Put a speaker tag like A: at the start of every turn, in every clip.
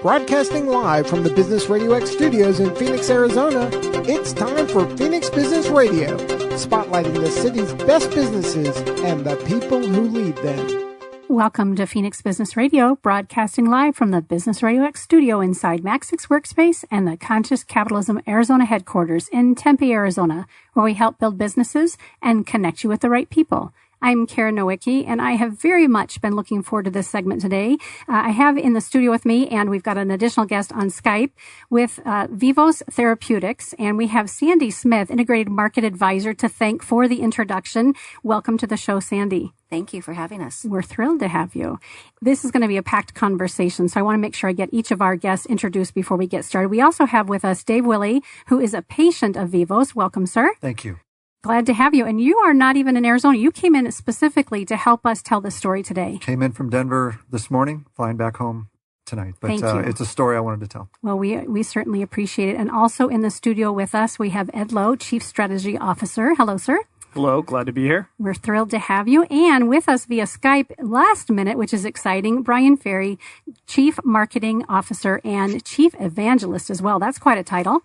A: Broadcasting live from the Business Radio X studios in Phoenix, Arizona, it's time for Phoenix Business Radio, spotlighting the city's best businesses and the people who lead them.
B: Welcome to Phoenix Business Radio, broadcasting live from the Business Radio X studio inside Maxix Workspace and the Conscious Capitalism Arizona headquarters in Tempe, Arizona, where we help build businesses and connect you with the right people. I'm Karen Nowicki, and I have very much been looking forward to this segment today. I have in the studio with me, and we've got an additional guest on Skype with Vivos Therapeutics, and we have Sandy Smith, Integrated Market Advisor, to thank for the introduction. Welcome to the show, Sandy.
C: Thank you for having us.
B: We're thrilled to have you. This is going to be a packed conversation, so I want to make sure I get each of our guests introduced before we get started. We also have with us Dave Wille, who is a patient of Vivos. Welcome, sir.
D: Thank you.
B: Glad to have you. And you are not even in Arizona. You came in specifically to help us tell this story today.
D: Came in from Denver this morning, flying back home tonight. But
B: Thank you.
D: It's a story I wanted to tell.
B: Well, we certainly appreciate it. And also in the studio with us, we have Ed Loew, Chief Strategy Officer. Hello, sir.
E: Hello, glad to be here.
B: We're thrilled to have you. And with us via Skype last minute, which is exciting, Bryan Ferre, Chief Marketing Officer and Chief Evangelist as well. That's quite a title.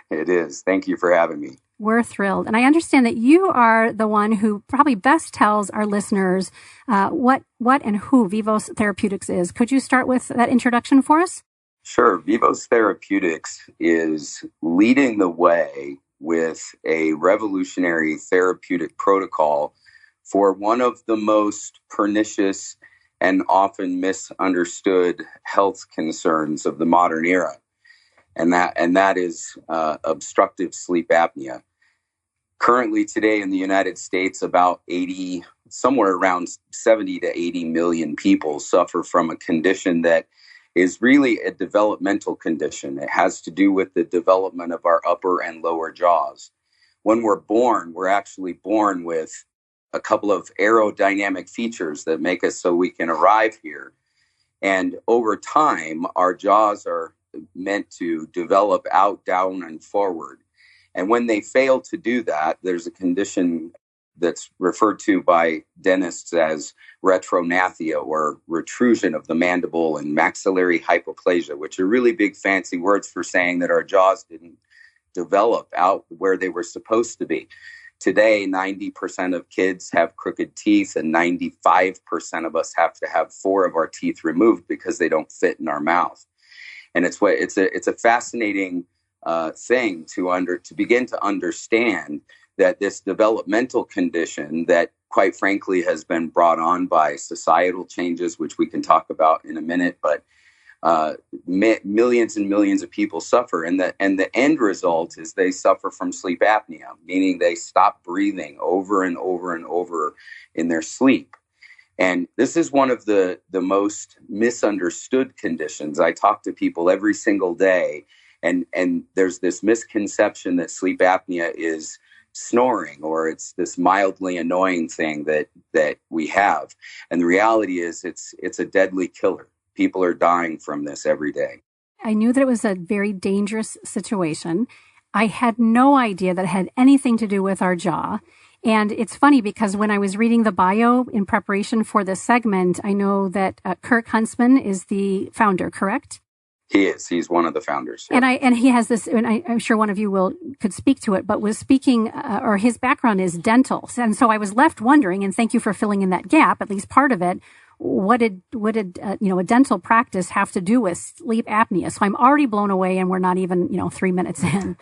F: It is. Thank you for having me.
B: We're thrilled. And I understand that you are the one who probably best tells our listeners what and who Vivos Therapeutics is. Could you start with that introduction for us?
F: Sure. Vivos Therapeutics is leading the way with a revolutionary therapeutic protocol for one of the most pernicious and often misunderstood health concerns of the modern era. And that is obstructive sleep apnea. Currently today in the United States, about somewhere around 70 to 80 million people suffer from a condition that is really a developmental condition. It has to do with the development of our upper and lower jaws. When we're born, we're actually born with a couple of aerodynamic features that make us so we can arrive here. And over time, our jaws are meant to develop out, down, and forward. And when they fail to do that, there's a condition that's referred to by dentists as retrognathia, or retrusion of the mandible, and maxillary hypoplasia, which are really big fancy words for saying that our jaws didn't develop out where they were supposed to be. Today, 90% of kids have crooked teeth, and 95% of us have to have 4 of our teeth removed because they don't fit in our mouth. And it's a fascinating thing to begin to understand that this developmental condition that, quite frankly, has been brought on by societal changes, which we can talk about in a minute, but millions and millions of people suffer, and the end result is they suffer from sleep apnea, meaning they stop breathing over and over and over in their sleep. And this is one of the most misunderstood conditions. I talk to people every single day, and there's this misconception that sleep apnea is snoring, or it's this mildly annoying thing that we have. And the reality is it's a deadly killer. People are dying from this every day.
B: I knew that it was a very dangerous situation. I had no idea that it had anything to do with our jaw. And it's funny because when I was reading the bio in preparation for this segment, I know that Kirk Huntsman is the founder, correct?
F: He is. He's one of the founders.
B: Yeah. And he has this, and I'm sure one of you could speak to it, but was speaking, or his background is dental. And so I was left wondering, and thank you for filling in that gap, at least part of it. What did a dental practice have to do with sleep apnea? So I'm already blown away, and we're not even, 3 minutes in.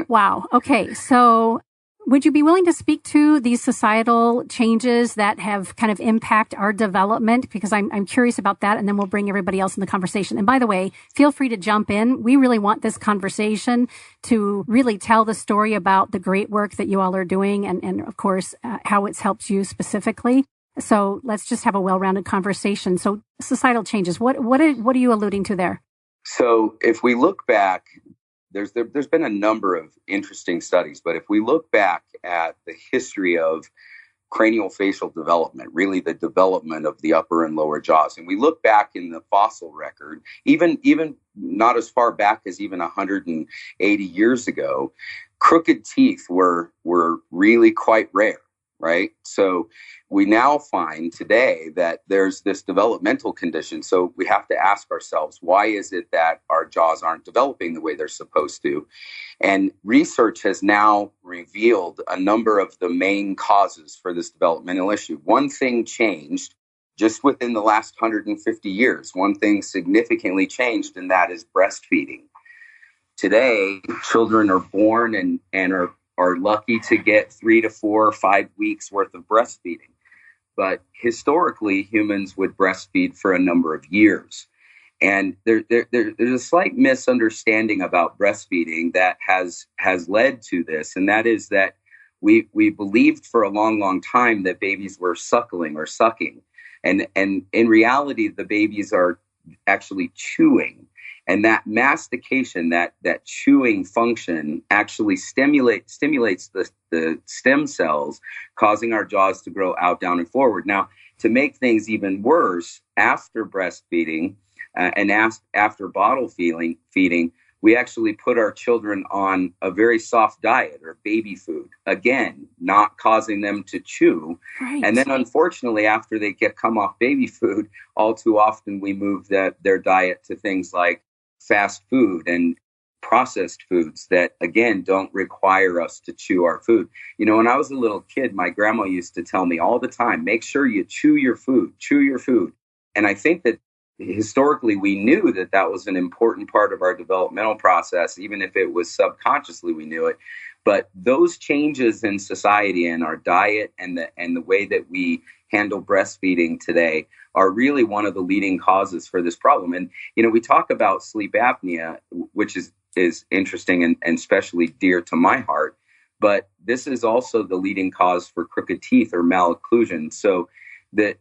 B: Wow. Okay. So would you be willing to speak to these societal changes that have kind of impact our development? Because I'm curious about that, and then we'll bring everybody else in the conversation. And by the way, feel free to jump in. We really want this conversation to really tell the story about the great work that you all are doing, and of course, how it's helped you specifically. So let's just have a well-rounded conversation. So societal changes, what are you alluding to there?
F: So if we look back, there's been a number of interesting studies, but if we look back at the history of craniofacial development, really the development of the upper and lower jaws, and we look back in the fossil record, even not as far back as even 180 years ago, crooked teeth were really quite rare. right? So we now find today that there's this developmental condition. So we have to ask ourselves, why is it that our jaws aren't developing the way they're supposed to? And research has now revealed a number of the main causes for this developmental issue. One thing changed just within the last 150 years. One thing significantly changed, and that is breastfeeding. Today, children are born and are lucky to get 3 to 4 or 5 weeks worth of breastfeeding. But historically, humans would breastfeed for a number of years. And there's a slight misunderstanding about breastfeeding that has led to this. And that is that we believed for a long, long time that babies were suckling or sucking. And in reality, the babies are actually chewing. And that mastication, that chewing function actually stimulates the stem cells, causing our jaws to grow out, down, and forward. Now, to make things even worse, after breastfeeding and after bottle feeding, we actually put our children on a very soft diet or baby food, again, not causing them to chew. Right. And then, unfortunately, after they come off baby food, all too often we move their diet to things like fast food and processed foods that, again, don't require us to chew our food. You know, when I was a little kid, my grandma used to tell me all the time, make sure you chew your food. And I think that historically we knew that was an important part of our developmental process, even if it was subconsciously we knew it. But those changes in society and our diet and the way that we handle breastfeeding today are really one of the leading causes for this problem. And, you know, we talk about sleep apnea, which is interesting and especially dear to my heart, but this is also the leading cause for crooked teeth or malocclusion. So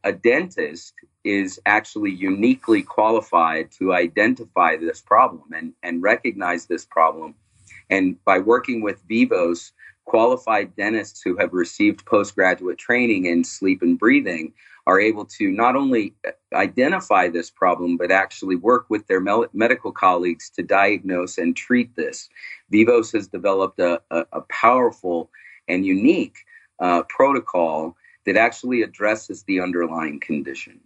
F: a dentist is actually uniquely qualified to identify this problem and recognize this problem. And by working with Vivos, qualified dentists who have received postgraduate training in sleep and breathing are able to not only identify this problem, but actually work with their medical colleagues to diagnose and treat this. Vivos has developed a powerful and unique protocol that actually addresses the underlying condition.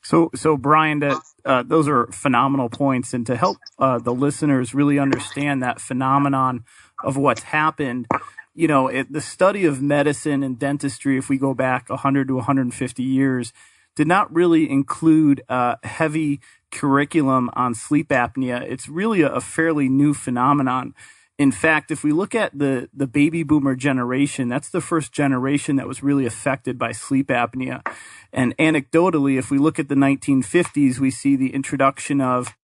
C: So Bryan, those are phenomenal points. And to help the listeners really understand that phenomenon of what's happened, you know, the study of medicine and dentistry, if we go back 100 to 150 years, did not really include heavy curriculum on sleep apnea. It's really a fairly new phenomenon. In fact, if we look at the baby boomer generation, that's the first generation that was really affected by sleep apnea. And anecdotally, if we look at the 1950s, we see the introduction of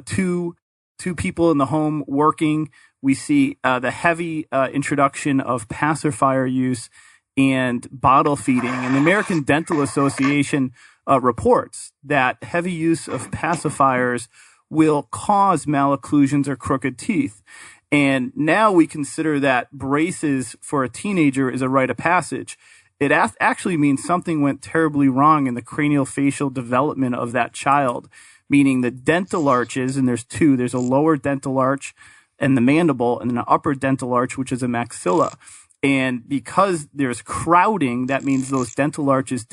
C: two people in the home working. We see the heavy introduction of pacifier use and bottle feeding. And the American Dental Association reports that heavy use of pacifiers will cause malocclusions or crooked teeth. And now we consider that braces for a teenager is a rite of passage. It actually means something went terribly wrong in the craniofacial development of that child, meaning the dental arches, and there's two, there's a lower dental arch and the mandible, and an upper dental arch, which is a maxilla. And because there's crowding, that means those dental arches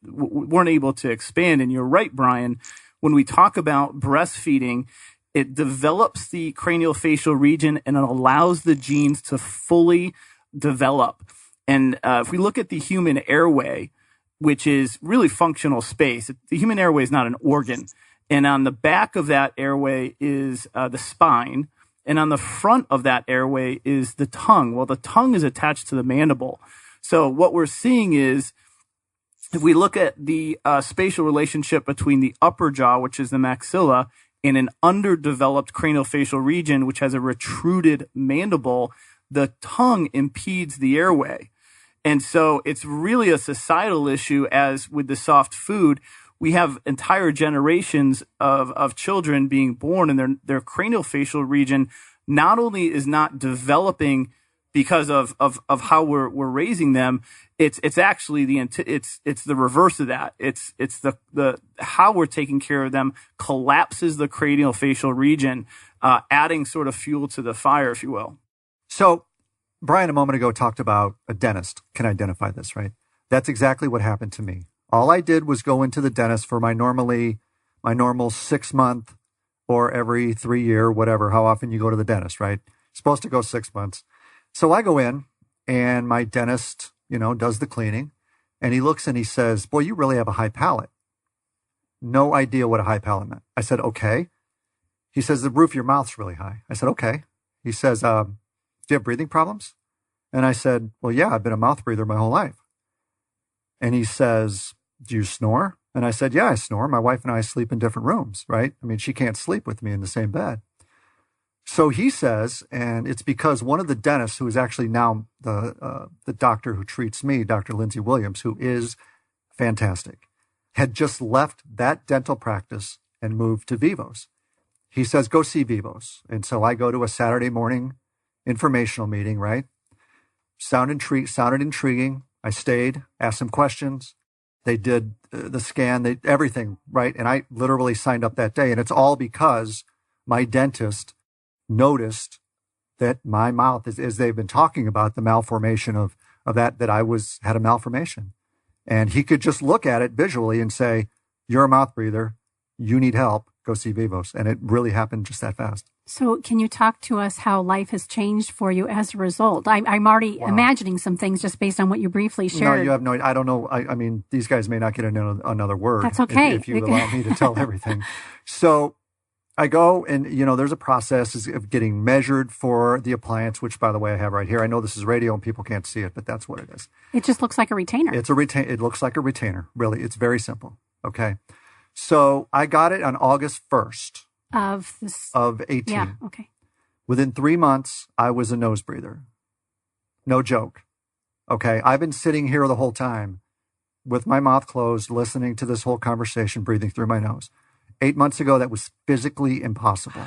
C: weren't able to expand. And you're right, Bryan, when we talk about breastfeeding, it develops the craniofacial region and it allows the genes to fully develop. And if we look at the human airway, which is really functional space, the human airway is not an organ. And on the back of that airway is the spine. And on the front of that airway is the tongue. Well, the tongue is attached to the mandible. So what we're seeing is, if we look at the spatial relationship between the upper jaw, which is the maxilla, and an underdeveloped craniofacial region, which has a retruded mandible, the tongue impedes the airway. And so it's really a societal issue, as with the soft food, we have entire generations of children being born and their craniofacial region not only is not developing because of how we're raising them, it's actually it's the reverse of that. It's the how we're taking care of them collapses the craniofacial region, adding sort of fuel to the fire, if you will.
D: So Bryan a moment ago talked about a dentist can identify this, right? That's exactly what happened to me. All I did was go into the dentist for my normal 6 month or every 3 year, whatever, how often you go to the dentist, right? Supposed to go 6 months. So I go in and my dentist, does the cleaning, and he looks and he says, boy, you really have a high palate. No idea what a high palate meant. I said, okay. He says, the roof of your mouth's really high. I said, okay. He says, do you have breathing problems? And I said, well, yeah, I've been a mouth breather my whole life. And he says, do you snore? And I said, yeah, I snore. My wife and I sleep in different rooms, right? I mean, she can't sleep with me in the same bed. So he says, and it's because one of the dentists who is actually now the doctor who treats me, Dr. Lindsay Williams, who is fantastic, had just left that dental practice and moved to Vivos. He says, go see Vivos. And so I go to a Saturday morning informational meeting, right? Sounded intriguing. I stayed, asked some questions. They did the scan, everything, right? And I literally signed up that day. And it's all because my dentist noticed that my mouth, as they've been talking about the malformation of that I had a malformation. And he could just look at it visually and say, you're a mouth breather. You need help. Go see Vivos. And it really happened just that fast.
B: So can you talk to us how life has changed for you as a result? I'm already imagining some things just based on what you briefly shared.
D: No, you have no idea. I don't know. I mean, these guys may not get another word.
B: That's okay.
D: If you allow me to tell everything. So I go and, there's a process of getting measured for the appliance, which, by the way, I have right here. I know this is radio and people can't see it, but that's what it is.
B: It just looks like a retainer.
D: It looks like a retainer. Really. It's very simple. Okay. So I got it on August 1st. Of 18.
B: Yeah, okay.
D: Within 3 months, I was a nose breather. No joke. Okay. I've been sitting here the whole time with my mouth closed, listening to this whole conversation, breathing through my nose. 8 months ago, that was physically impossible.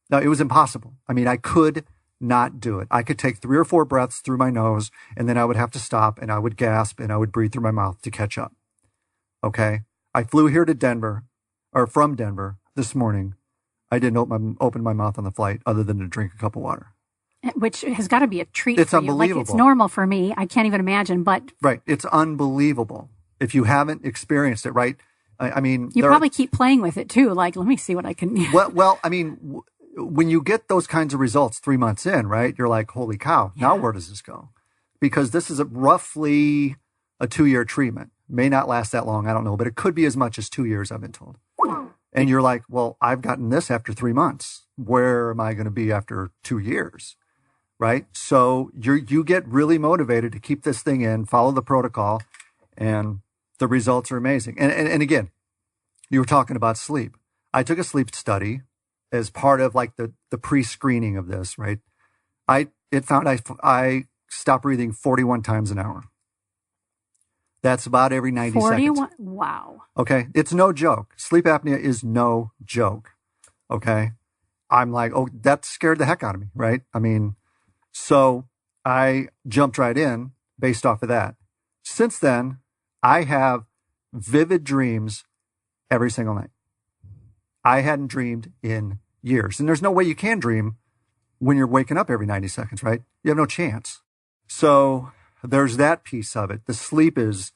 D: No, it was impossible. I mean, I could not do it. I could take 3 or 4 breaths through my nose, and then I would have to stop, and I would gasp, and I would breathe through my mouth to catch up. Okay. I flew here to from Denver this morning. I didn't open my mouth on the flight other than to drink a cup of water.
B: Which has got to be a treat
D: it's
B: for
D: unbelievable.
B: you. Like, it's normal for me. I can't even imagine, but...
D: Right. It's unbelievable. If you haven't experienced it, right? I mean...
B: You probably keep playing with it too. Like, let me see what I can...
D: well, I mean, when you get those kinds of results 3 months in, right? You're like, holy cow, now where does this go? Because this is roughly a 2-year treatment. May not last that long, I don't know, but it could be as much as 2 years, I've been told. And you're like, well, I've gotten this after 3 months. Where am I going to be after 2 years? Right? So you get really motivated to keep this thing in, follow the protocol, and the results are amazing. And again, you were talking about sleep. I took a sleep study as part of like the pre-screening of this, right? It found I stopped breathing 41 times an hour. That's about every 90 seconds.
B: Wow.
D: Okay. It's no joke. Sleep apnea is no joke. Okay. I'm like, oh, that scared the heck out of me. Right. I mean, so I jumped right in based off of that. Since then, I have vivid dreams every single night. I hadn't dreamed in years. And there's no way you can dream when you're waking up every 90 seconds, right? You have no chance. So there's that piece of it. The sleep is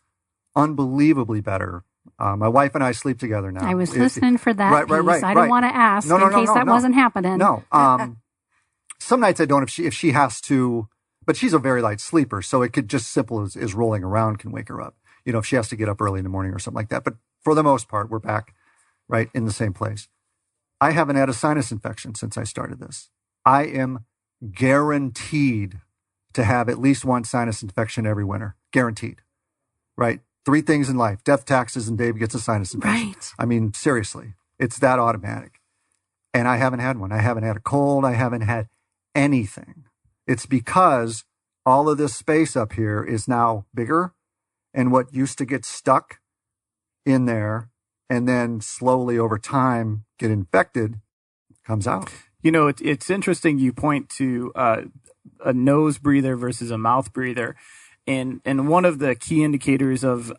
D: unbelievably better. My wife and I sleep together now.
B: I was listening for that piece.
D: Right.
B: I didn't want to ask in case that wasn't happening.
D: No. Some nights I don't if she has to, but she's a very light sleeper. So it could just simple as rolling around can wake her up. If she has to get up early in the morning or something like that. But for the most part, we're back right in the same place. I haven't had a sinus infection since I started this. I am guaranteed to have at least one sinus infection every winter. Guaranteed. Right? 3 things in life: death, taxes, and Dave gets a sinus infection.
B: Right.
D: I mean, seriously, it's that automatic. And I haven't had one. I haven't had a cold. I haven't had anything. It's because all of this space up here is now bigger, and what used to get stuck in there and then slowly over time get infected comes out.
C: It's interesting you point to a nose breather versus a mouth breather. And one of the key indicators of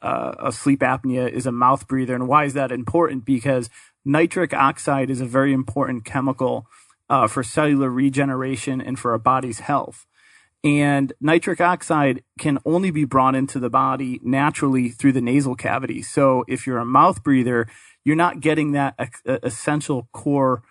C: sleep apnea is a mouth breather. And why is that important? Because nitric oxide is a very important chemical for cellular regeneration and for our body's health. And nitric oxide can only be brought into the body naturally through the nasal cavity. So if you're a mouth breather, you're not getting that essential core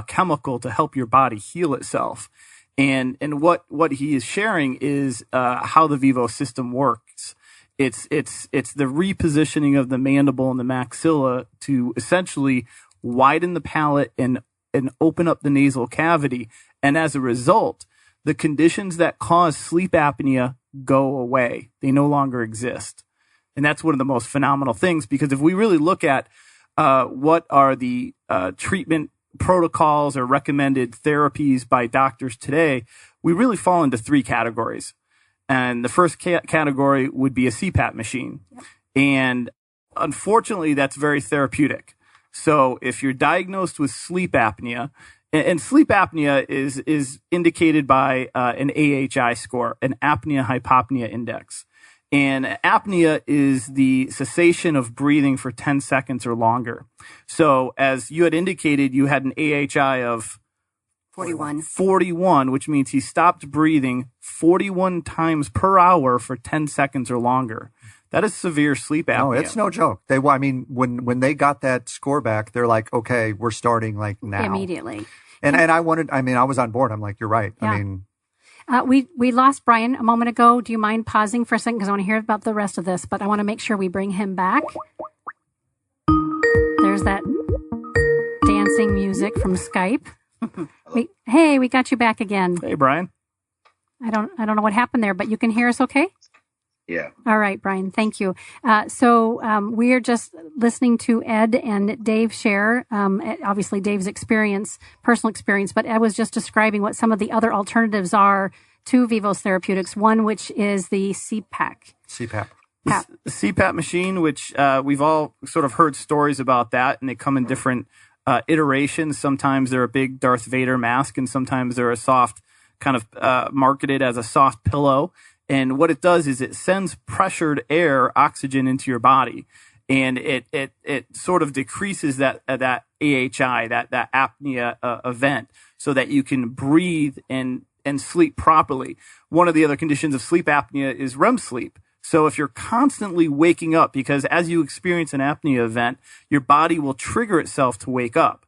C: chemical to help your body heal itself. And what he is sharing is how the Vivo system works. It's the repositioning of the mandible and the maxilla to essentially widen the palate and open up the nasal cavity. And as a result, the conditions that cause sleep apnea go away. They no longer exist. And that's one of the most phenomenal things, because if we really look at what are the treatment protocols or recommended therapies by doctors today, we really fall into three categories. And the first category would be a CPAP machine. Yep. And unfortunately, that's very therapeutic. So if you're diagnosed with sleep apnea, and sleep apnea is indicated by an AHI score, an apnea-hypopnea index. And apnea is the cessation of breathing for 10 seconds or longer. So as you had indicated, you had an AHI of 41, which means he stopped breathing 41 times per hour for 10 seconds or longer. That is severe sleep apnea.
D: No, it's no joke. When they got that score back, they're like, okay, we're starting like now.
B: Immediately.
D: And I was on board. I'm like, you're right.
B: Yeah. We lost Bryan a moment ago. Do you mind pausing for a second? Because I want to hear about the rest of this, but I want to make sure we bring him back. There's that dancing music from Skype. We got you back again.
C: Hey, Bryan.
B: I don't know what happened there, but you can hear us okay?
F: Yeah.
B: All right, Bryan. Thank you. So we are just listening to Ed and Dave share, obviously Dave's personal experience, but Ed was just describing what some of the other alternatives are to Vivos Therapeutics. One, which is the CPAP.
C: The CPAP machine, which we've all sort of heard stories about that, and they come in different iterations. Sometimes they're a big Darth Vader mask, and sometimes they're a soft kind of marketed as a soft pillow. And what it does is it sends pressured air, oxygen into your body, and it sort of decreases that AHI, that apnea event, so that you can breathe and sleep properly. One of the other conditions of sleep apnea is Rem sleep. So if you're constantly waking up, because as you experience an apnea event, your body will trigger itself to wake up.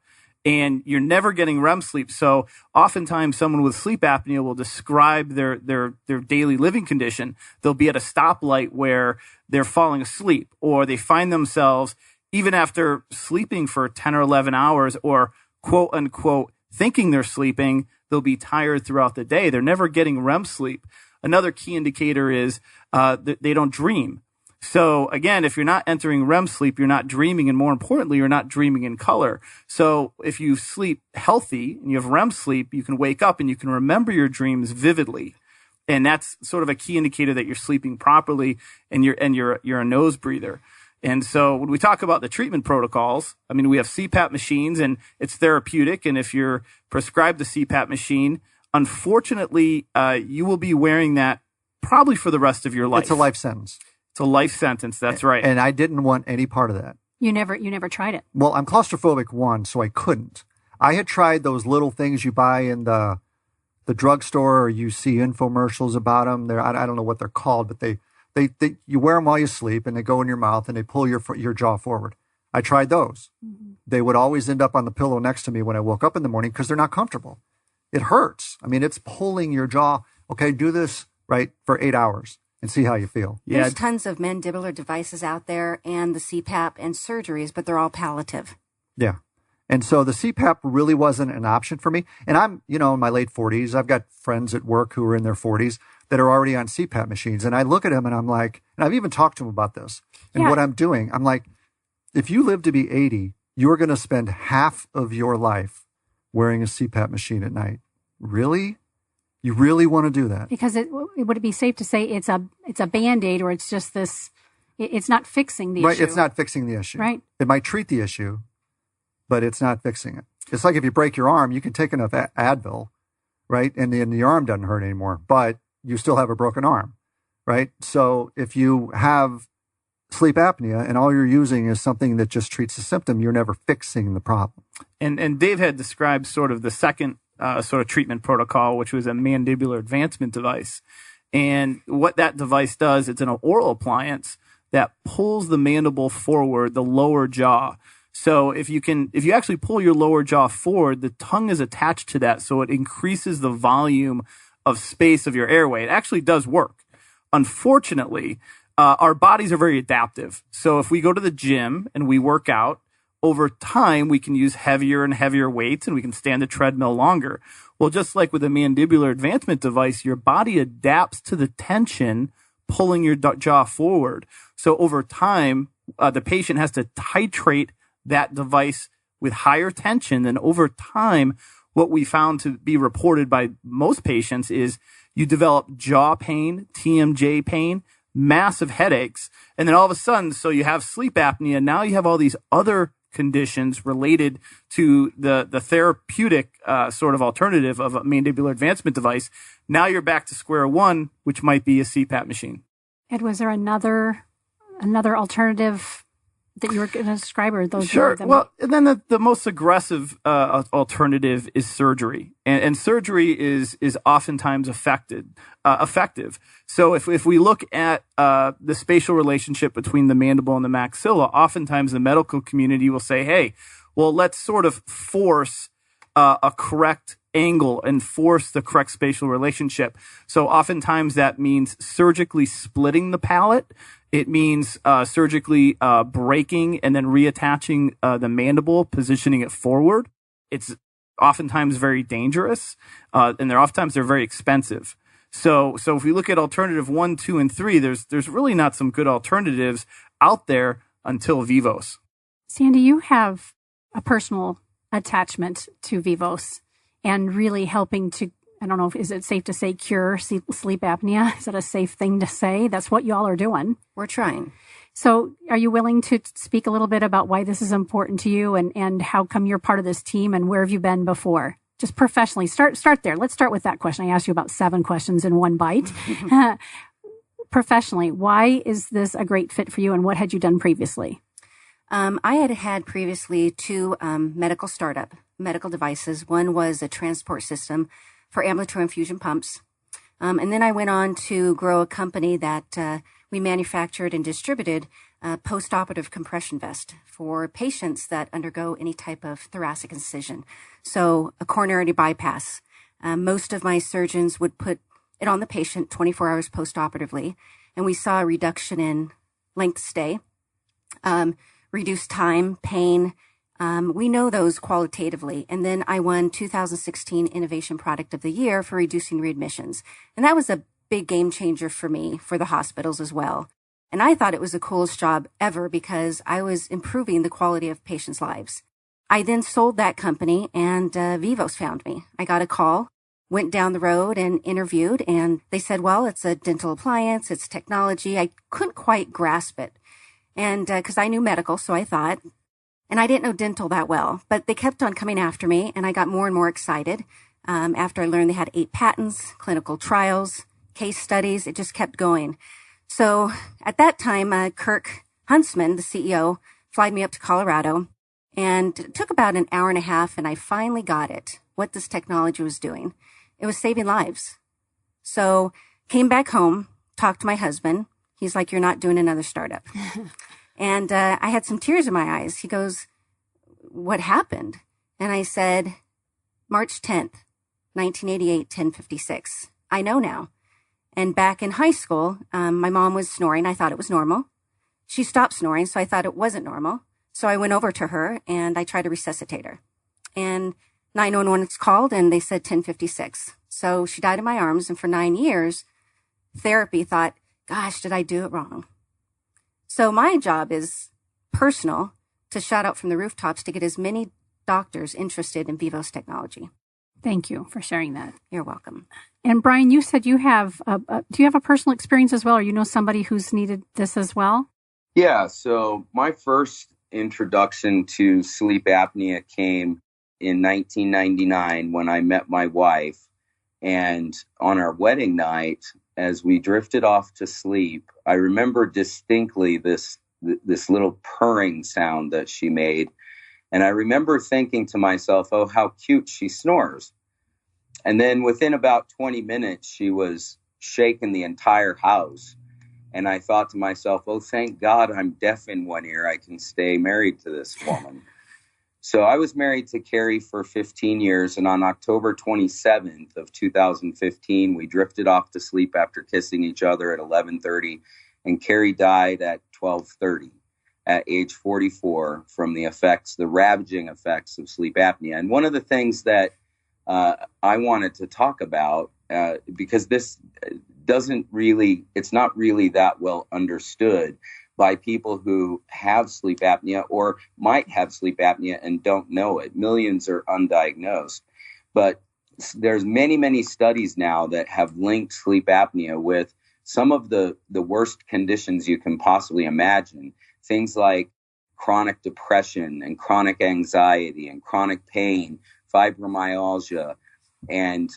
C: And you're never getting REM sleep. So oftentimes someone with sleep apnea will describe their daily living condition. They'll be at a stoplight where they're falling asleep, or they find themselves, even after sleeping for 10 or 11 hours, or quote unquote thinking they're sleeping, they'll be tired throughout the day. They're never getting REM sleep. Another key indicator is they don't dream. So again, if you're not entering REM sleep, you're not dreaming, and more importantly, you're not dreaming in color. So if you sleep healthy and you have REM sleep, you can wake up and you can remember your dreams vividly. And that's sort of a key indicator that you're sleeping properly and you're a nose breather. And so when we talk about the treatment protocols, I mean, we have CPAP machines and it's therapeutic. And if you're prescribed the CPAP machine, unfortunately, you will be wearing that probably for the rest of your life.
D: It's a life sentence.
C: It's a life sentence. That's right.
D: And I didn't want any part of that.
B: You never tried it.
D: Well, I'm claustrophobic, one, so I couldn't. I had tried those little things you buy in the drugstore, or you see infomercials about them. I don't know what they're called, but they you wear them while you sleep, and they go in your mouth and they pull your jaw forward. I tried those. Mm-hmm. They would always end up on the pillow next to me when I woke up in the morning because they're not comfortable. It hurts. I mean, it's pulling your jaw. Okay, do this right for 8 hours. And see how you feel.
E: There's tons of mandibular devices out there and the CPAP and surgeries, but they're all palliative.
D: Yeah. And so the CPAP really wasn't an option for me. And I'm, in my late 40s. I've got friends at work who are in their 40s that are already on CPAP machines. And I look at them and I'm like, and I've even talked to them about this and what I'm doing. I'm like, if you live to be 80, you're going to spend half of your life wearing a CPAP machine at night. Really? You really want to do that?
B: Because would it be safe to say it's a Band-Aid, or it's just this, it's not fixing the issue?
D: Right, it's not fixing the issue.
B: Right.
D: It might treat the issue, but it's not fixing it. It's like if you break your arm, you can take enough Advil, right? And the arm doesn't hurt anymore, but you still have a broken arm, right? So if you have sleep apnea and all you're using is something that just treats the symptom, you're never fixing the problem.
C: And Dave had described sort of the second sort of treatment protocol, which was a mandibular advancement device. And what that device does, it's an oral appliance that pulls the mandible forward, the lower jaw. So if you actually pull your lower jaw forward, the tongue is attached to that. So it increases the volume of space of your airway. It actually does work. Unfortunately, our bodies are very adaptive. So if we go to the gym and we work out, over time, we can use heavier and heavier weights and we can stand the treadmill longer. Well, just like with a mandibular advancement device, your body adapts to the tension pulling your jaw forward. So over time, the patient has to titrate that device with higher tension. And over time, what we found to be reported by most patients is you develop jaw pain, TMJ pain, massive headaches. And then all of a sudden, so you have sleep apnea. Now you have all these other conditions related to the therapeutic sort of alternative of a mandibular advancement device. Now you're back to square one, which might be a CPAP machine.
B: Ed, was there another alternative that you were going to describe, or those?
C: Sure. Well, and then the most aggressive alternative is surgery, and surgery is oftentimes effective. So if we look at the spatial relationship between the mandible and the maxilla, oftentimes the medical community will say, "Hey, well, let's sort of force a correct angle and force the correct spatial relationship." So oftentimes that means surgically splitting the palate. It means surgically breaking and then reattaching the mandible, positioning it forward. It's oftentimes very dangerous, and they're very expensive. So if we look at alternative 1, 2, and 3, there's really not some good alternatives out there until Vivos.
B: Sandy, you have a personal attachment to Vivos and really helping to, I don't know, is it safe to say cure sleep apnea? Is that a safe thing to say? That's what y'all are doing.
E: We're trying.
B: So are you willing to speak a little bit about why this is important to you and how come you're part of this team and where have you been before? Just professionally. Start there. Let's start with that question. I asked you about 7 questions in one bite. Professionally, why is this a great fit for you and what had you done previously?
E: I had previously 2 medical devices. One was a transport system for ambulatory infusion pumps. And then I went on to grow a company that we manufactured and distributed post-operative compression vest for patients that undergo any type of thoracic incision. So a coronary bypass. Most of my surgeons would put it on the patient 24 hours post-operatively, and we saw a reduction in length of stay, reduced time, pain. We know those qualitatively. And then I won 2016 Innovation Product of the Year for reducing readmissions. And that was a big game changer for me, for the hospitals as well. And I thought it was the coolest job ever because I was improving the quality of patients' lives. I then sold that company and Vivos found me. I got a call, went down the road and interviewed, and they said, well, it's a dental appliance, it's technology. I couldn't quite grasp it. And because I knew medical, so I thought, and I didn't know dental that well, but they kept on coming after me, and I got more and more excited. After I learned they had 8 patents, clinical trials, case studies, it just kept going. So at that time, Kirk Huntsman, the CEO, flied me up to Colorado, and it took about an hour and a half, and I finally got it, what this technology was doing. It was saving lives. So came back home, talked to my husband. He's like, you're not doing another startup. And I had some tears in my eyes. He goes, what happened? And I said, March 10th, 1988, 10:56. I know now. And back in high school, my mom was snoring. I thought it was normal. She stopped snoring, so I thought it wasn't normal. So I went over to her and I tried to resuscitate her. And 911 was called and they said 10:56. So she died in my arms. And for 9 years, therapy thought, gosh, did I do it wrong? So my job is personal, to shout out from the rooftops to get as many doctors interested in Vivos technology.
B: Thank you for sharing that.
E: You're welcome.
B: And Bryan, you said you have, do you have a personal experience as well, or you know somebody who's needed this as well?
F: Yeah, so my first introduction to sleep apnea came in 1999 when I met my wife. And on our wedding night, as we drifted off to sleep, I remember distinctly this little purring sound that she made. And I remember thinking to myself, oh, how cute she snores. And then within about 20 minutes, she was shaking the entire house. And I thought to myself, oh, thank God I'm deaf in one ear. I can stay married to this woman. So I was married to Carrie for 15 years. And on October 27th of 2015, we drifted off to sleep after kissing each other at 11:30. And Carrie died at 12:30 at age 44 from the ravaging effects of sleep apnea. And one of the things that I wanted to talk about, because this it's not really that well understood by people who have sleep apnea or might have sleep apnea and don't know it. Millions are undiagnosed. But there's many, many studies now that have linked sleep apnea with some of the worst conditions you can possibly imagine. Things like chronic depression and chronic anxiety and chronic pain, fibromyalgia, and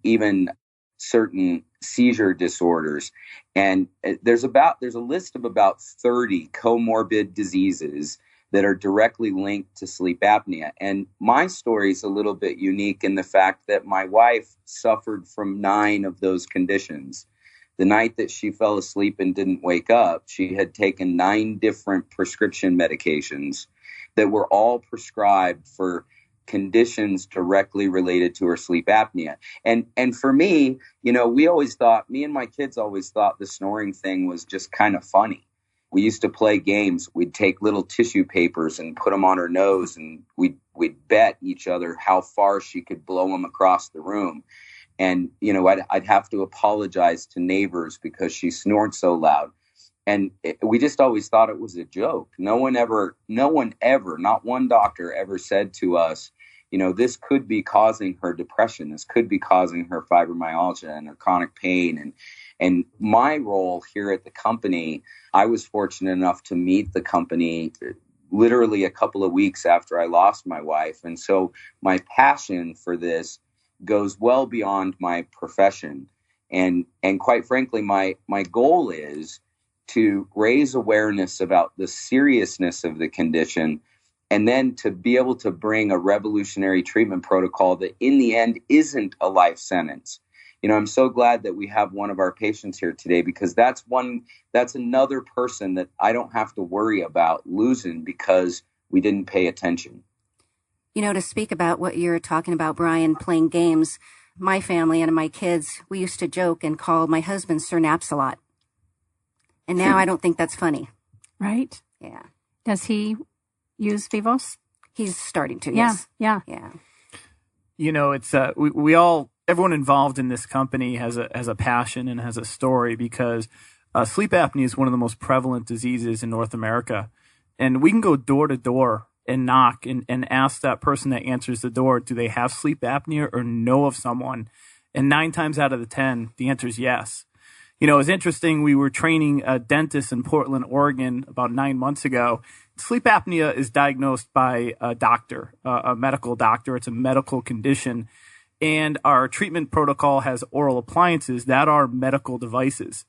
F: even certain seizure disorders. And there's a list of about 30 comorbid diseases that are directly linked to sleep apnea. And my story is a little bit unique in the fact that my wife suffered from 9 of those conditions. The night that she fell asleep and didn't wake up, she had taken 9 different prescription medications that were all prescribed for conditions directly related to her sleep apnea. And for me, me and my kids always thought the snoring thing was just kind of funny. We used to play games. We'd take little tissue papers and put them on her nose, and we'd bet each other how far she could blow them across the room. And, I'd have to apologize to neighbors because she snored so loud. And we just always thought it was a joke. No one ever, not one doctor ever said to us, this could be causing her depression. This could be causing her fibromyalgia and her chronic pain. And my role here at the company, I was fortunate enough to meet the company literally a couple of weeks after I lost my wife. And so my passion for this goes well beyond my profession. And quite frankly, my goal is to raise awareness about the seriousness of the condition, and then to be able to bring a revolutionary treatment protocol that in the end isn't a life sentence. I'm so glad that we have one of our patients here today, because that's another person that I don't have to worry about losing because we didn't pay attention.
E: To speak about what you're talking about, Bryan, playing games, my family and my kids, we used to joke and call my husband Sir Naps a lot. And now I don't think that's funny.
B: Right?
E: Yeah.
B: Does he use Vivos?
E: He's starting to,
B: yeah,
E: yes.
B: Yeah.
E: It's,
C: everyone involved in this company has a passion and has a story, because sleep apnea is one of the most prevalent diseases in North America. And we can go door to door and knock and ask that person that answers the door, do they have sleep apnea or know of someone? And 9 times out of the 10, the answer is yes. It was interesting. We were training a dentist in Portland, Oregon about 9 months ago. Sleep apnea is diagnosed by a doctor, a medical doctor. It's a medical condition. And our treatment protocol has oral appliances that are medical devices.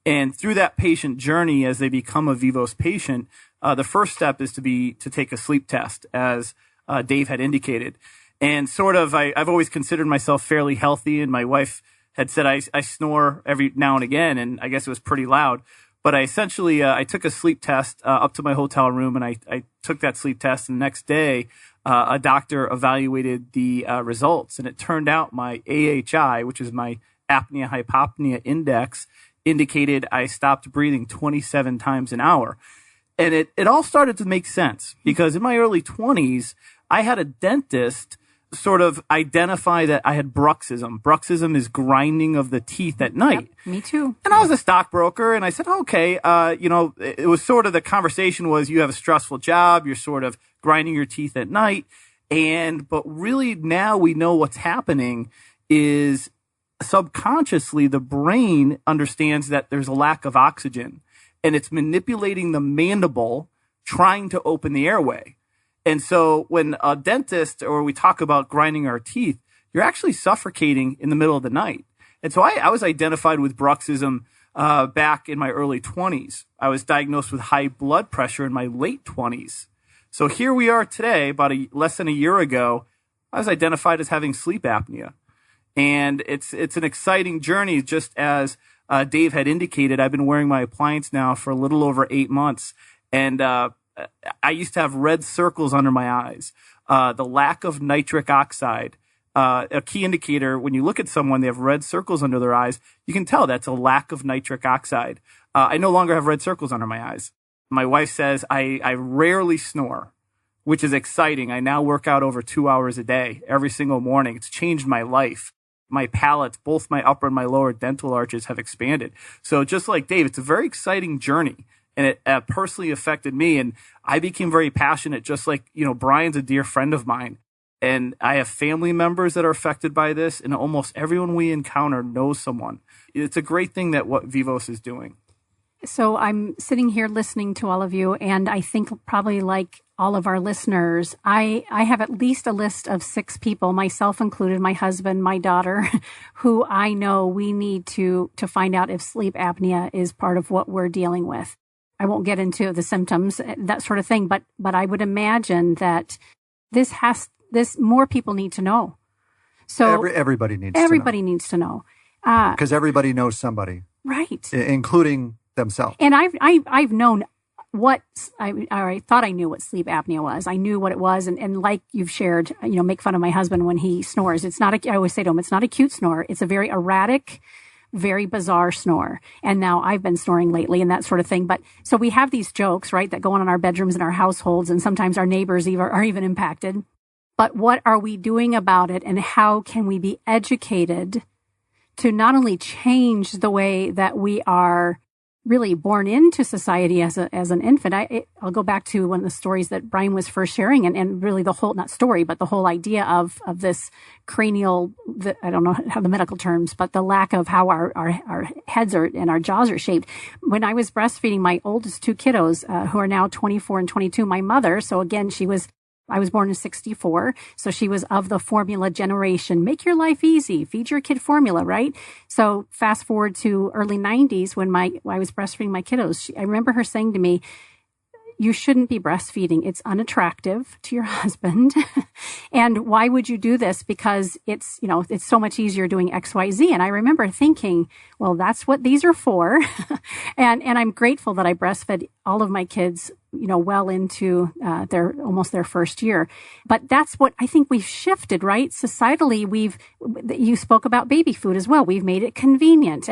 C: And through that patient journey, as they become a Vivos patient, the first step is to take a sleep test, as Dave had indicated. And I've always considered myself fairly healthy, and my wife had said I snore every now and again, and I guess it was pretty loud. But I essentially, I took a sleep test up to my hotel room, and I took that sleep test. And the next day, a doctor evaluated the results, and it turned out my AHI, which is my apnea-hypopnea index, indicated I stopped breathing 27 times an hour. And it all started to make sense, because in my early 20s, I had a dentist sort of identify that I had bruxism. Bruxism is grinding of the teeth at night.
B: Yep, me too.
C: And I was a stockbroker, and I said, okay, it was sort of, the conversation was, you have a stressful job, you're sort of grinding your teeth at night. But really now we know what's happening is subconsciously the brain understands that there's a lack of oxygen, and it's manipulating the mandible, trying to open the airway. And so when a dentist, or we talk about grinding our teeth, you're actually suffocating in the middle of the night. And so I was identified with bruxism back in my early 20s. I was diagnosed with high blood pressure in my late 20s. So here we are today, about less than a year ago, I was identified as having sleep apnea. And it's an exciting journey, just as Dave had indicated. I've been wearing my appliance now for a little over 8 months. And I used to have red circles under my eyes. The lack of nitric oxide, a key indicator, when you look at someone, they have red circles under their eyes, you can tell that's a lack of nitric oxide. I no longer have red circles under my eyes. My wife says I rarely snore, which is exciting. I now work out over 2 hours a day, every single morning. It's changed my life. My palates, both my upper and my lower dental arches have expanded. So just like Dave, it's a very exciting journey. And it personally affected me. And I became very passionate, just like, Bryan's a dear friend of mine. And I have family members that are affected by this. And almost everyone we encounter knows someone. It's a great thing that what Vivos is doing.
B: So I'm sitting here listening to all of you, and I think probably like all of our listeners, I have at least a list of 6 people, myself included, my husband, my daughter, who I know we need to find out if sleep apnea is part of what we're dealing with. I won't get into the symptoms, that sort of thing, but I would imagine that this more people need to know. So
D: everybody needs
B: to know.
D: Because everybody knows somebody.
B: Right.
D: Including themselves.
B: And I've known I thought I knew what sleep apnea was. I knew what it was. And like you've shared, make fun of my husband when he snores. I always say to him, it's not a cute snore. It's a very erratic, very bizarre snore. And now I've been snoring lately and that sort of thing. But so we have these jokes, right, that go on in our bedrooms and our households. And sometimes our neighbors are even impacted. But what are we doing about it? And how can we be educated to not only change the way that we are really born into society as an infant? I'll go back to one of the stories that Bryan was first sharing, and really the whole, not story, but the whole idea of this cranial, I don't know how the medical terms, but the lack of how our heads are and our jaws are shaped. When I was breastfeeding my oldest 2 kiddos, who are now 24 and 22, my mother, so again, I was born in 64, so she was of the formula generation. Make your life easy. Feed your kid formula, right? So fast forward to early 90s when I was breastfeeding my kiddos. I remember her saying to me, you shouldn't be breastfeeding. It's unattractive to your husband. And why would you do this? Because it's so much easier doing X, Y, Z. And I remember thinking, well, that's what these are for. and I'm grateful that I breastfed all of my kids, well into almost their first year. But that's what I think we've shifted, right? Societally, you spoke about baby food as well. We've made it convenient.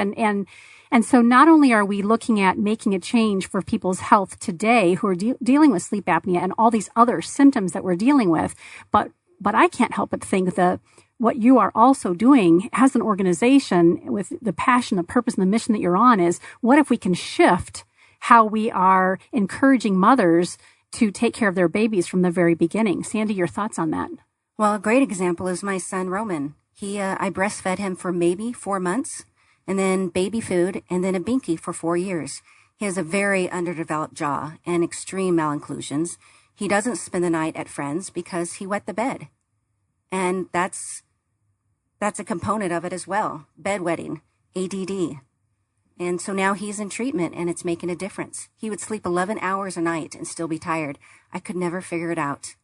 B: And so not only are we looking at making a change for people's health today who are dealing with sleep apnea and all these other symptoms that we're dealing with, but I can't help but think that what you are also doing as an organization with the passion, the purpose, and the mission that you're on is, what if we can shift how we are encouraging mothers to take care of their babies from the very beginning? Sandy, your thoughts on that?
E: Well, a great example is my son, Roman. I breastfed him for maybe 4 months, and then baby food, and then a binky for 4 years. He has a very underdeveloped jaw and extreme malocclusions. He doesn't spend the night at friends because he wet the bed. And that's a component of it as well. Bedwetting, ADD. And so now he's in treatment and it's making a difference. He would sleep 11 hours a night and still be tired. I could never figure it out.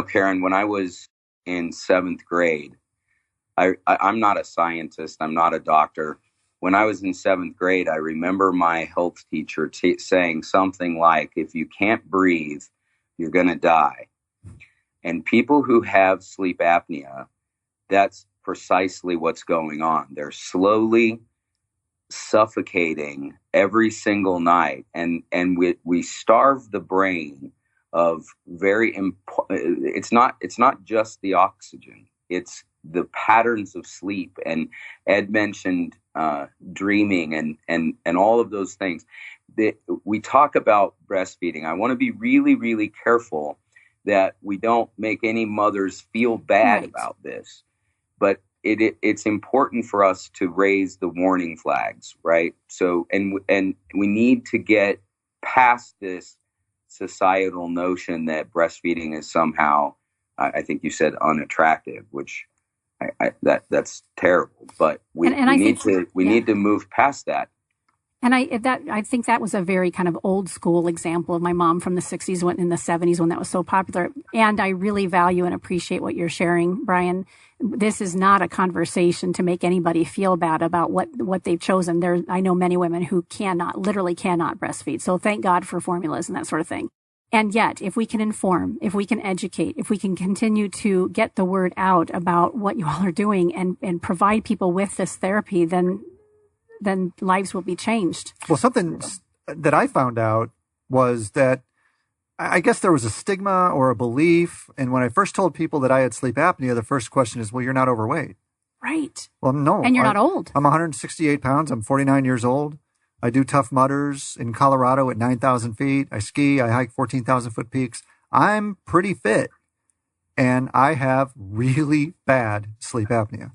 F: Karen, when I was in 7th grade, I'm not a scientist. I'm not a doctor. When I was in 7th grade, I remember my health teacher saying something like, if you can't breathe, you're going to die. And people who have sleep apnea, that's precisely what's going on. They're slowly suffocating every single night. And we starve the brain of it's not just the oxygen. It's the patterns of sleep, and Ed mentioned dreaming and all of those things. We talk about breastfeeding. I want to be really, really careful that we don't make any mothers feel bad about this, but it's important for us to raise the warning flags, right? So, and we need to get past this societal notion that breastfeeding is somehow, I think you said, unattractive, which that's terrible, but we need to move past that.
B: And I think that was a very kind of old school example of my mom from the 60s, when in the 70s, when that was so popular. And I really value and appreciate what you're sharing, Bryan. This is not a conversation to make anybody feel bad about what they've chosen. I know many women who literally cannot breastfeed. So thank God for formulas and that sort of thing. And yet, if we can inform, if we can educate, if we can continue to get the word out about what you all are doing and provide people with this therapy, then lives will be changed.
D: Well, something that I found out was that I guess there was a stigma or a belief. And when I first told people that I had sleep apnea, the first question is, well, you're not overweight.
B: Right.
D: Well, no.
B: And you're not old.
D: I'm 168 pounds. I'm 49 years old. I do Tough Mudders in Colorado at 9,000 feet. I ski. I hike 14,000 foot peaks. I'm pretty fit. And I have really bad sleep apnea.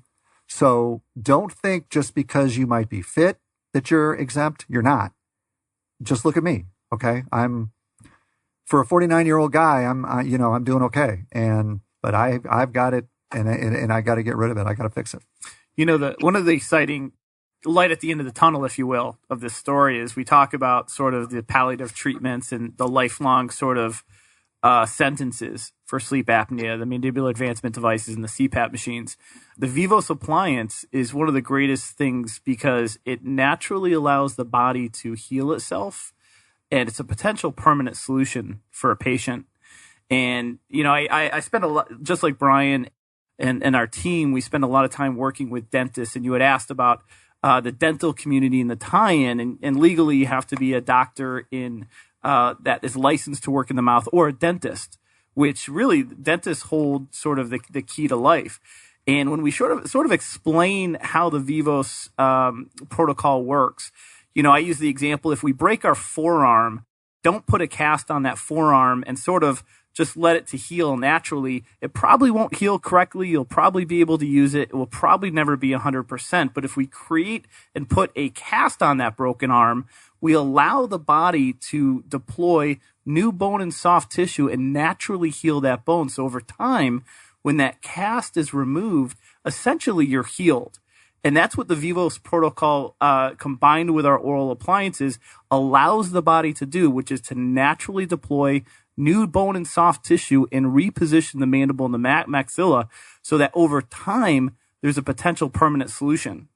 D: So don't think just because you might be fit that you're exempt. You're not. Just look at me. Okay. For a 49-year-old guy, I'm doing okay. But I've got it and I got to get rid of it. I got to fix it.
C: One of the exciting light at the end of the tunnel, if you will, of this story is we talk about sort of the palliative treatments and the lifelong sort of sentences for sleep apnea, the mandibular advancement devices and the CPAP machines. The Vivos appliance is one of the greatest things because it naturally allows the body to heal itself, and it's a potential permanent solution for a patient. And, I spent a lot, just like Bryan and our team, we spend a lot of time working with dentists, and you had asked about the dental community and the tie-in, and legally you have to be a doctor that is licensed to work in the mouth, or a dentist, which really dentists hold sort of the key to life. And when we sort of explain how the Vivos protocol works, I use the example, if we break our forearm, don't put a cast on that forearm and sort of just let it to heal naturally. It probably won't heal correctly. You'll probably be able to use it. It will probably never be 100%. But if we create and put a cast on that broken arm, we allow the body to deploy new bone and soft tissue and naturally heal that bone. So over time, when that cast is removed, essentially you're healed. And that's what the Vivos protocol, combined with our oral appliances, allows the body to do, which is to naturally deploy new bone and soft tissue and reposition the mandible and the maxilla so that over time, there's a potential permanent solution.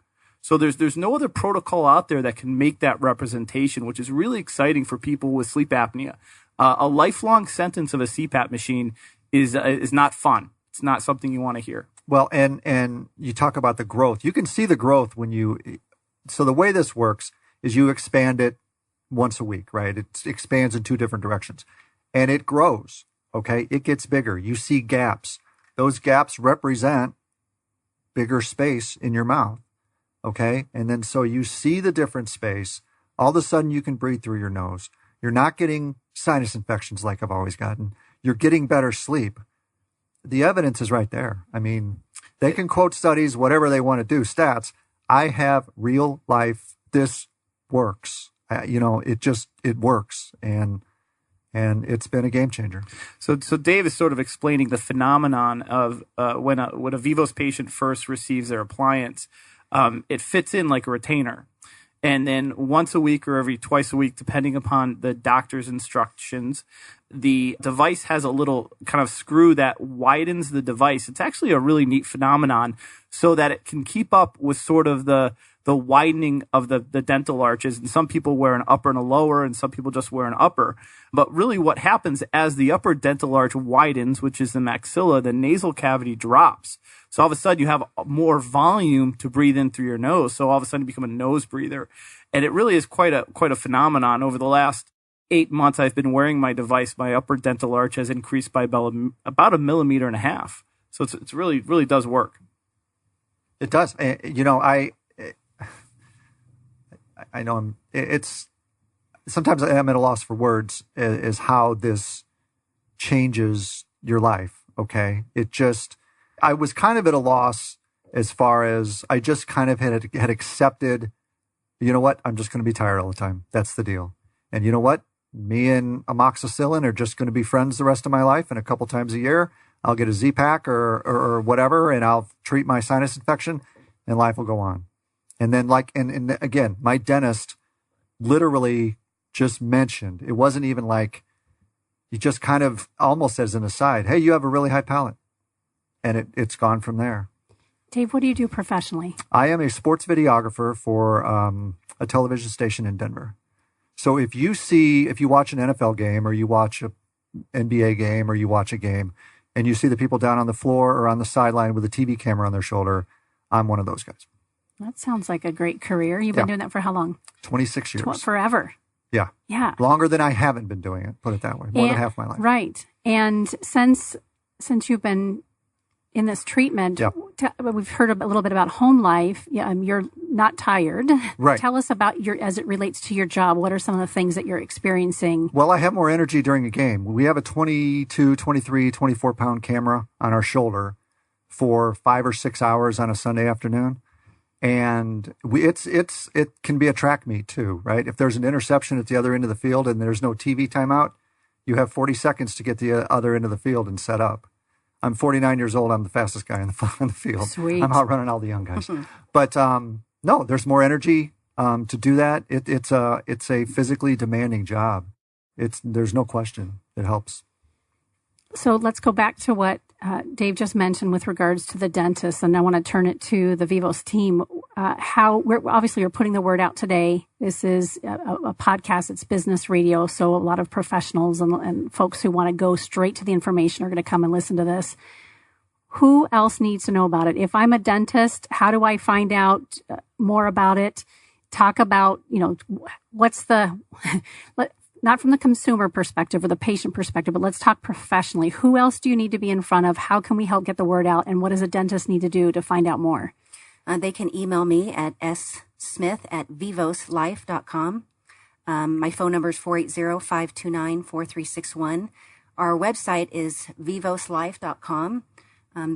C: So there's no other protocol out there that can make that representation, which is really exciting for people with sleep apnea. A lifelong sentence of a CPAP machine is not fun. It's not something you want to hear.
D: Well, and you talk about the growth. You can see the growth so the way this works is you expand it once a week, right? It expands in two different directions and it grows. Okay. It gets bigger. You see gaps. Those gaps represent bigger space in your mouth. Okay. And then so you see the different space. All of a sudden you can breathe through your nose. You're not getting sinus infections like I've always gotten. You're getting better sleep. The evidence is right there. I mean, they can quote studies, whatever they want to do, stats. I have real life. This works. It works. And it's been a game changer.
C: So Dave is sort of explaining the phenomenon of when a Vivos patient first receives their appliance, it fits in like a retainer. And then once a week or twice a week, depending upon the doctor's instructions, the device has a little kind of screw that widens the device. It's actually a really neat phenomenon so that it can keep up with sort of the widening of the dental arches. And some people wear an upper and a lower, and some people just wear an upper. But really what happens as the upper dental arch widens, which is the maxilla, the nasal cavity drops. So all of a sudden you have more volume to breathe in through your nose. So all of a sudden you become a nose breather. And it really is quite a phenomenon. Over the last 8 months I've been wearing my device, my upper dental arch has increased by about 1.5 millimeters. So it's really does work.
D: It does. I know it's sometimes I'm at a loss for words is how this changes your life. Okay. I was kind of at a loss as far as I just kind of had accepted, you know what? I'm just going to be tired all the time. That's the deal. And you know what? Me and amoxicillin are just going to be friends the rest of my life. And a couple times a year, I'll get a Z-Pack or whatever, and I'll treat my sinus infection and life will go on. And then and again, my dentist literally just mentioned. It wasn't even like, you just kind of almost as an aside, hey, you have a really high palate. And it's gone from there.
B: Dave, what do you do professionally?
D: I am a sports videographer for a television station in Denver. So if you watch an NFL game or you watch an NBA game or you watch a game and you see the people down on the floor or on the sideline with a TV camera on their shoulder, I'm one of those guys.
B: That sounds like a great career. You've been doing that for how long?
D: 26 years.
B: Forever.
D: Yeah.
B: Yeah.
D: Longer than I haven't been doing it, put it that way. More than half my life.
B: Right. And since you've been in this treatment, we've heard a little bit about home life. You're not tired.
D: Right.
B: Tell us about as it relates to your job. What are some of the things that you're experiencing?
D: Well, I have more energy during a game. We have a 22, 23, 24-pound camera on our shoulder for 5 or 6 hours on a Sunday afternoon. And it can be a track meet too, right? If there's an interception at the other end of the field and there's no TV timeout, you have 40 seconds to get the other end of the field and set up. I'm 49 years old. I'm the fastest guy on the field.
B: Sweet.
D: I'm outrunning all the young guys. But no, there's more energy to do that. It's a physically demanding job. There's no question. It helps.
B: So let's go back to what Dave just mentioned with regards to the dentist, and I want to turn it to the Vivos team. Obviously you're putting the word out today. This is a podcast. It's business radio, so a lot of professionals and folks who want to go straight to the information are going to come and listen to this. Who else needs to know about it? If I'm a dentist, how do I find out more about it? Talk about, what's the... Not from the consumer perspective or the patient perspective, but let's talk professionally. Who else do you need to be in front of? How can we help get the word out? And what does a dentist need to do to find out more?
E: They can email me at smith@vivoslife.com. My phone number is 480-529-4361. Our website is vivoslife.com.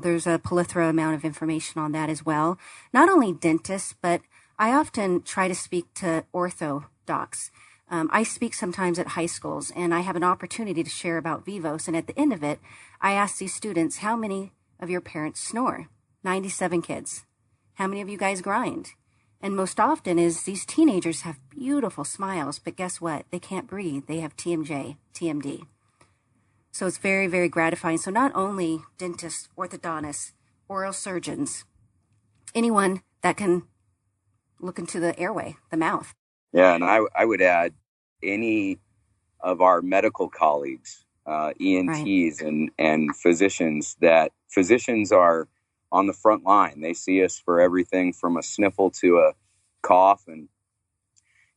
E: There's a plethora amount of information on that as well. Not only dentists, but I often try to speak to ortho docs. I speak sometimes at high schools, and I have an opportunity to share about Vivos. And at the end of it, I ask these students, how many of your parents snore? 97 kids. How many of you guys grind? And most often is these teenagers have beautiful smiles, but guess what? They can't breathe. They have TMD. So it's very, very gratifying. So not only dentists, orthodontists, oral surgeons, anyone that can look into the airway, the mouth.
F: Yeah, and I would add any of our medical colleagues, ENTs and physicians, that physicians are on the front line. They see us for everything from a sniffle to a cough. And,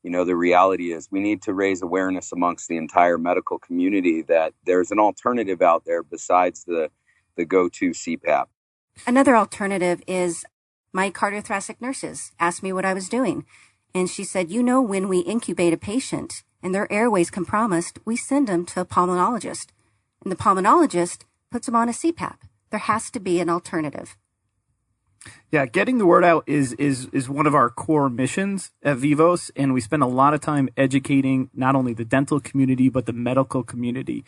F: the reality is we need to raise awareness amongst the entire medical community that there's an alternative out there besides the go-to CPAP.
E: Another alternative is my cardiothoracic nurses asked me what I was doing. And she said, when we incubate a patient and their airways compromised, we send them to a pulmonologist. And the pulmonologist puts them on a CPAP. There has to be an alternative.
C: Yeah, getting the word out is one of our core missions at Vivos, and we spend a lot of time educating not only the dental community, but the medical community.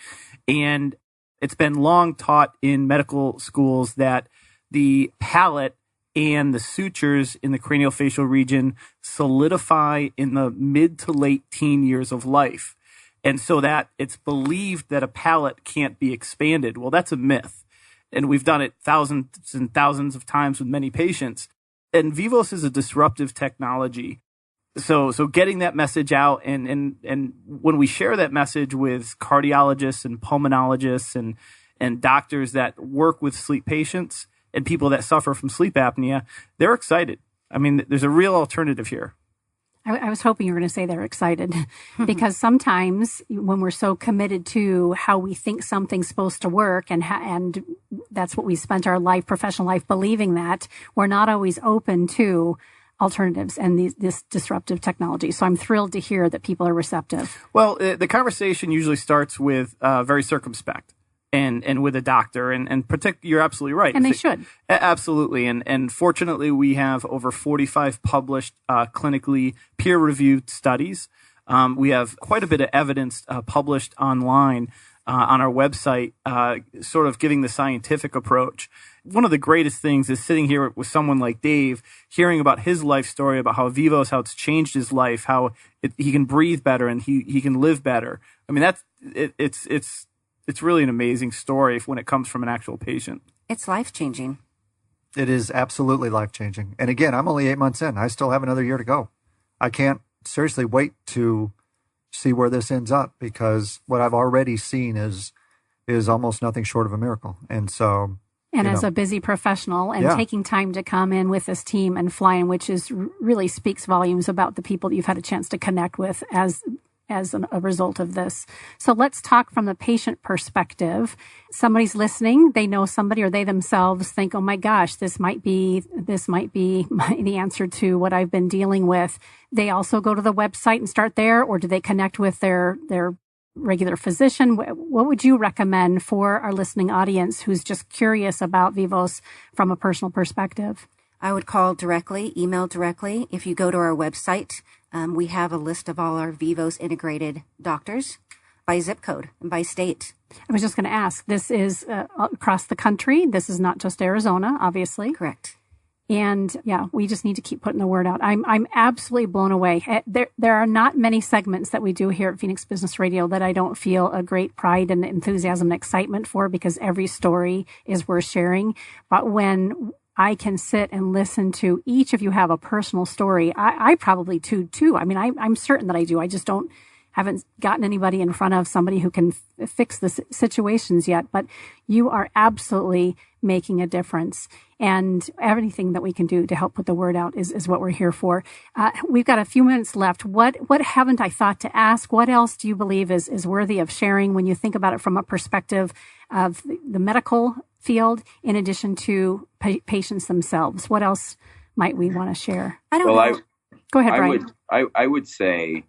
C: And it's been long taught in medical schools that the palate and the sutures in the craniofacial region solidify in the mid to late teen years of life. And so that it's believed that a palate can't be expanded. Well, that's a myth. And we've done it thousands and thousands of times with many patients. And Vivos is a disruptive technology. So getting that message out and when we share that message with cardiologists and pulmonologists and doctors that work with sleep patients, and people that suffer from sleep apnea, they're excited. I mean, there's a real alternative here.
B: I was hoping you were going to say they're excited because sometimes when we're so committed to how we think something's supposed to work and that's what we spent our professional life believing, that we're not always open to alternatives and this disruptive technology. So I'm thrilled to hear that people are receptive.
C: Well, the conversation usually starts with very circumspect. And with a doctor, and you're absolutely right.
B: And they should.
C: Absolutely. And fortunately, we have over 45 published clinically peer-reviewed studies. We have quite a bit of evidence published online on our website, sort of giving the scientific approach. One of the greatest things is sitting here with someone like Dave, hearing about his life story, about how Vivos, how it's changed his life, how he can breathe better and he can live better. I mean, it's really an amazing story when it comes from an actual patient.
E: It's life-changing.
D: It is absolutely life-changing. And again, I'm only 8 months in. I still have another year to go. I can't seriously wait to see where this ends up, because what I've already seen is almost nothing short of a miracle. And so,
B: and as a busy professional and taking time to come in with this team and fly in, which is really speaks volumes about the people that you've had a chance to connect with as a result of this. So let's talk from the patient perspective. Somebody's listening, they know somebody, or they themselves think, oh my gosh, this might be the answer to what I've been dealing with. They also go to the website and start there, or do they connect with their regular physician? What would you recommend for our listening audience who's just curious about Vivos from a personal perspective?
E: I would call directly, email directly. If you go to our website, we have a list of all our Vivos integrated doctors by zip code and by state.
B: I was just going to ask, this is across the country. This is not just Arizona, obviously.
E: Correct.
B: And we just need to keep putting the word out. I'm absolutely blown away. There are not many segments that we do here at Phoenix Business Radio that I don't feel a great pride and enthusiasm and excitement for, because every story is worth sharing. But when I can sit and listen to each of you have a personal story, I probably too. I mean, I'm certain that I do. I just haven't gotten anybody in front of somebody who can fix the situations yet, but you are absolutely making a difference, and everything that we can do to help put the word out is what we're here for. We've got a few minutes left. What haven't I thought to ask? What else do you believe is worthy of sharing when you think about it from a perspective of the medical field, in addition to patients themselves? What else might we want to share?
E: Go ahead,
B: Bryan.
F: I would say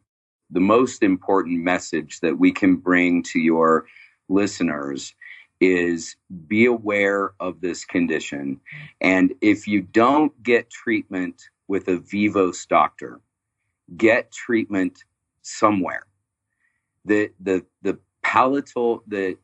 F: the most important message that we can bring to your listeners is be aware of this condition. And if you don't get treatment with a Vivos doctor, get treatment somewhere. The palatal, the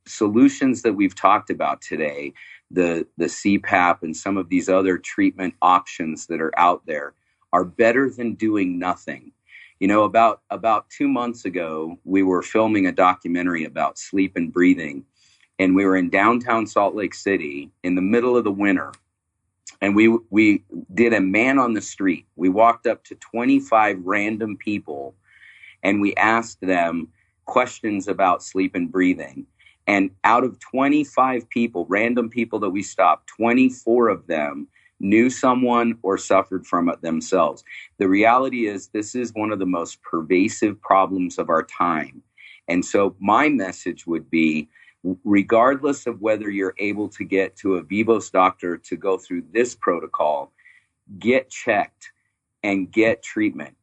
F: solutions that we've talked about today, the CPAP and some of these other treatment options that are out there, are better than doing nothing. You know, about 2 months ago, we were filming a documentary about sleep and breathing, and we were in downtown Salt Lake City in the middle of the winter, and we did a man on the street. We walked up to 25 random people, and we asked them questions about sleep and breathing. And out of 25 people, random people that we stopped, 24 of them knew someone or suffered from it themselves. The reality is this is one of the most pervasive problems of our time. And so my message would be, regardless of whether you're able to get to a Vivos doctor to go through this protocol, get checked and get treatment.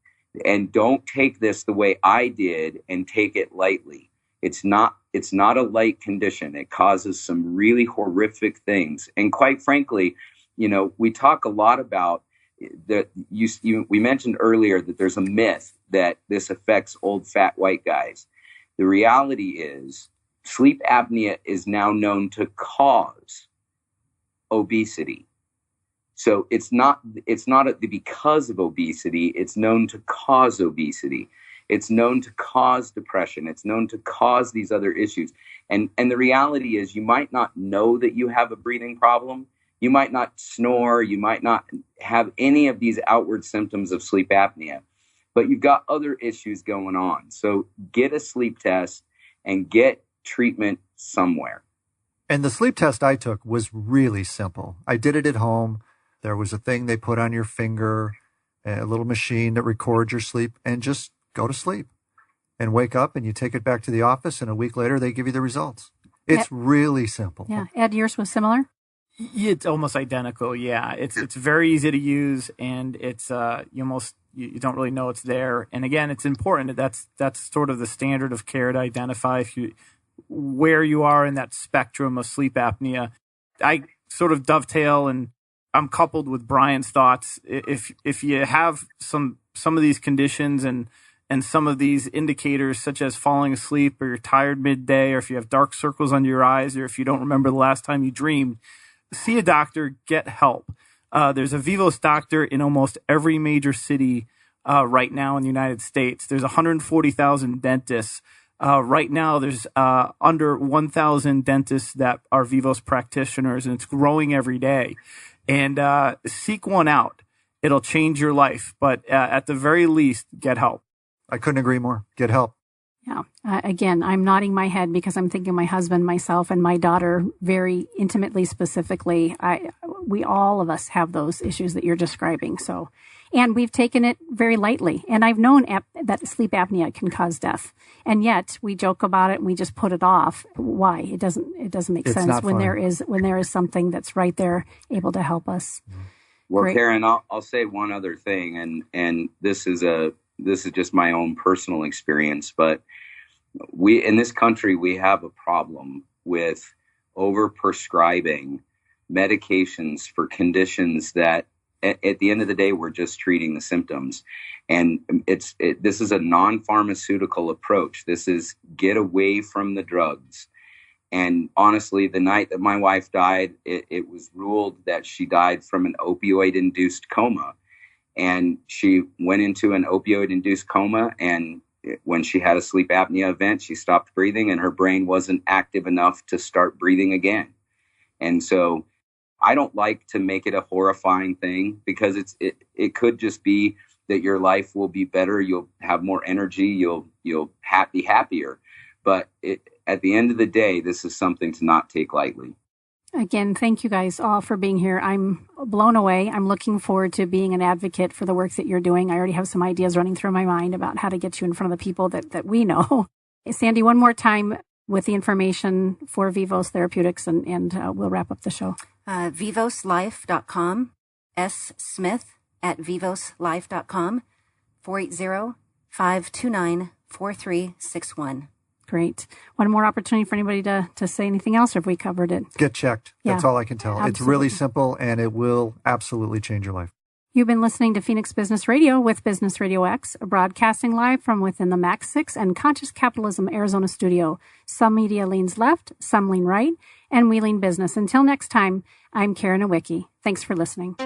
F: And don't take this the way I did and take it lightly. It's not a light condition. It causes some really horrific things. And quite frankly, you know, we talk a lot about that. We mentioned earlier that there's a myth that this affects old fat white guys. The reality is sleep apnea is now known to cause obesity. So it's not because of obesity. It's known to cause obesity. It's known to cause depression. It's known to cause these other issues. And the reality is you might not know that you have a breathing problem. You might not snore. You might not have any of these outward symptoms of sleep apnea, but you've got other issues going on. So get a sleep test and get treatment somewhere.
D: And the sleep test I took was really simple. I did it at home. There was a thing they put on your finger, a little machine that records your sleep, and just go to sleep and wake up, and you take it back to the office, and a week later they give you the results. It's really simple.
B: Yeah. Ed, yours was similar?
C: It's almost identical. Yeah. It's very easy to use, and it's you don't really know it's there. And again, it's important. That's sort of the standard of care to identify where you are in that spectrum of sleep apnea. I sort of dovetail, and I'm coupled with Bryan's thoughts. If you have some of these conditions and And some of these indicators, such as falling asleep or you're tired midday, or if you have dark circles under your eyes, or if you don't remember the last time you dreamed, see a doctor, get help. There's a Vivos doctor in almost every major city right now in the United States. There's 140,000 dentists. Right now, there's under 1,000 dentists that are Vivos practitioners, and it's growing every day. And seek one out. It'll change your life, but at the very least, get help.
D: I couldn't agree more. Get help.
B: Yeah. Again, I'm nodding my head because I'm thinking of my husband, myself, and my daughter very intimately, specifically. We all of us have those issues that you're describing. So, and we've taken it very lightly. And I've known that sleep apnea can cause death, and yet we joke about it and we just put it off. Why? It doesn't make
D: It's
B: sense
D: not
B: when
D: fun.
B: there is something that's right there able to help us.
F: Well,
B: Great.
F: Karen, I'll say one other thing, and this is just my own personal experience, but we in this country, we have a problem with overprescribing medications for conditions that at the end of the day, we're just treating the symptoms. And this is a non-pharmaceutical approach. This is get away from the drugs. And honestly, the night that my wife died, it was ruled that she died from an opioid-induced coma. And she went into an opioid-induced coma, and when she had a sleep apnea event, she stopped breathing, and her brain wasn't active enough to start breathing again. And so I don't like to make it a horrifying thing, because it could just be that your life will be better. You'll have more energy. You'll be happier. But at the end of the day, this is something to not take lightly.
B: Again, thank you guys all for being here. I'm blown away. I'm looking forward to being an advocate for the work that you're doing. I already have some ideas running through my mind about how to get you in front of the people that we know. Sandy, one more time with the information for Vivos Therapeutics, and we'll wrap up the show.
E: Vivoslife.com, smith@vivoslife.com, 480-529-4361.
B: Great. One more opportunity for anybody to say anything else, or have we covered it?
D: Get checked. That's
B: Yeah,
D: all I can tell.
B: absolutely.
D: It's really simple, and it will absolutely change your life.
B: You've been listening to Phoenix Business Radio with Business Radio X, broadcasting live from within the Max 6 and Conscious Capitalism Arizona studio. Some media leans left, some lean right, and we lean business. Until next time, I'm Karen Nowicki. Thanks for listening.